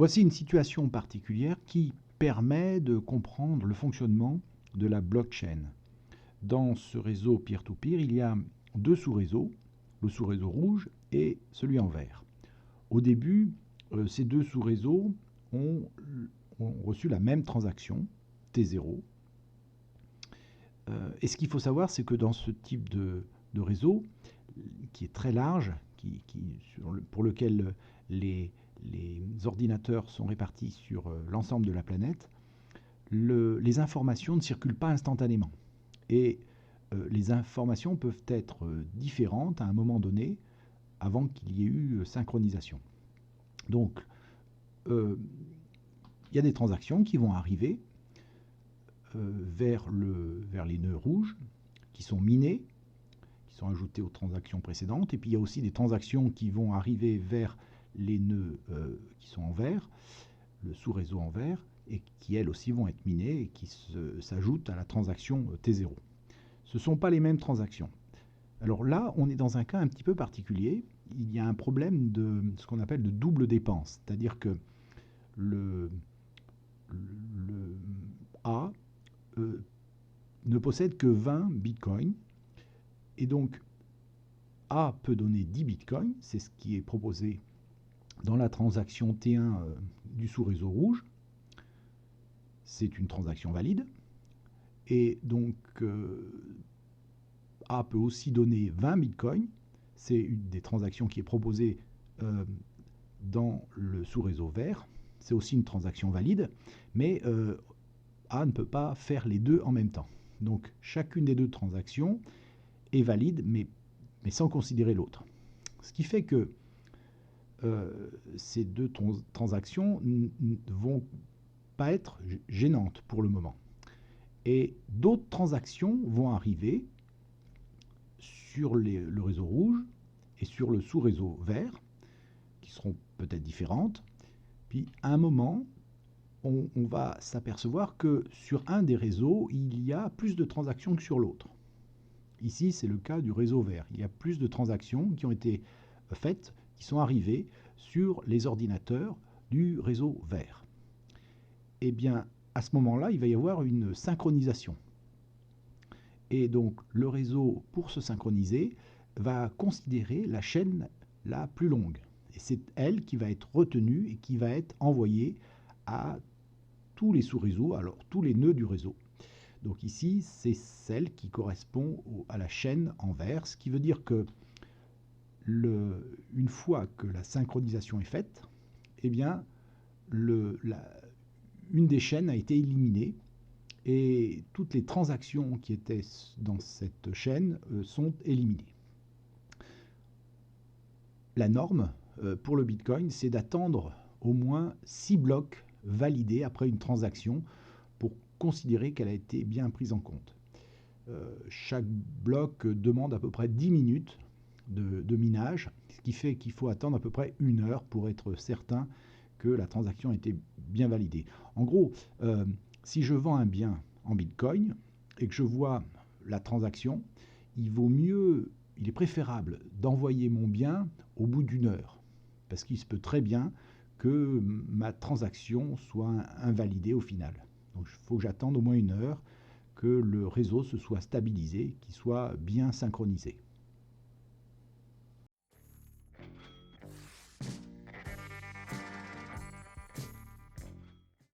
Voici une situation particulière qui permet de comprendre le fonctionnement de la blockchain. Dans ce réseau peer-to-peer, il y a deux sous-réseaux, le sous-réseau rouge et celui en vert. Au début, ces deux sous-réseaux ont reçu la même transaction, T0. Et ce qu'il faut savoir, c'est que dans ce type de réseau, qui est très large, pour lequel les ordinateurs sont répartis sur l'ensemble de la planète, les informations ne circulent pas instantanément. Et les informations peuvent être différentes à un moment donné, avant qu'il y ait eu synchronisation. Donc, il y a des transactions qui vont arriver vers les nœuds rouges, qui sont minés, qui sont ajoutés aux transactions précédentes. Et puis il y a aussi des transactions qui vont arriver vers les nœuds qui sont en vert, le sous-réseau en vert, et qui elles aussi vont être minées et qui s'ajoutent à la transaction T0. Ce ne sont pas les mêmes transactions. Alors là, on est dans un cas un petit peu particulier. Il y a un problème de ce qu'on appelle de double dépense, c'est-à-dire que le A ne possède que 20 bitcoins, et donc A peut donner 10 bitcoins, c'est ce qui est proposé dans la transaction T1 du sous-réseau rouge. C'est une transaction valide, et donc A peut aussi donner 20 bitcoins, c'est une des transactions qui est proposée dans le sous-réseau vert, c'est aussi une transaction valide, mais A ne peut pas faire les deux en même temps. Donc chacune des deux transactions est valide, mais sans considérer l'autre. Ce qui fait que ces deux transactions ne vont pas être gênantes pour le moment. Et d'autres transactions vont arriver sur le réseau rouge et sur le sous-réseau vert, qui seront peut-être différentes. Puis à un moment, on va s'apercevoir que sur un des réseaux, il y a plus de transactions que sur l'autre. Ici, c'est le cas du réseau vert. Il y a plus de transactions qui ont été faites, qui sont arrivées sur les ordinateurs du réseau vert. Eh bien, à ce moment-là, il va y avoir une synchronisation. Et donc, le réseau, pour se synchroniser, va considérer la chaîne la plus longue. Et c'est elle qui va être retenue et qui va être envoyée à tous les sous-réseaux, alors tous les nœuds du réseau. Donc ici, c'est celle qui correspond à la chaîne en vert, ce qui veut dire que une fois que la synchronisation est faite, eh bien, une des chaînes a été éliminée et toutes les transactions qui étaient dans cette chaîne sont éliminées. La norme pour le Bitcoin, c'est d'attendre au moins 6 blocs validés après une transaction pour considérer qu'elle a été bien prise en compte. Chaque bloc demande à peu près 10 minutes de minage, ce qui fait qu'il faut attendre à peu près 1 heure pour être certain que la transaction a été bien validée. En gros, si je vends un bien en Bitcoin et que je vois la transaction, il est préférable d'envoyer mon bien au bout d'1 heure, parce qu'il se peut très bien que ma transaction soit invalidée au final. Donc il faut que j'attende au moins 1 heure que le réseau se soit stabilisé, qu'il soit bien synchronisé.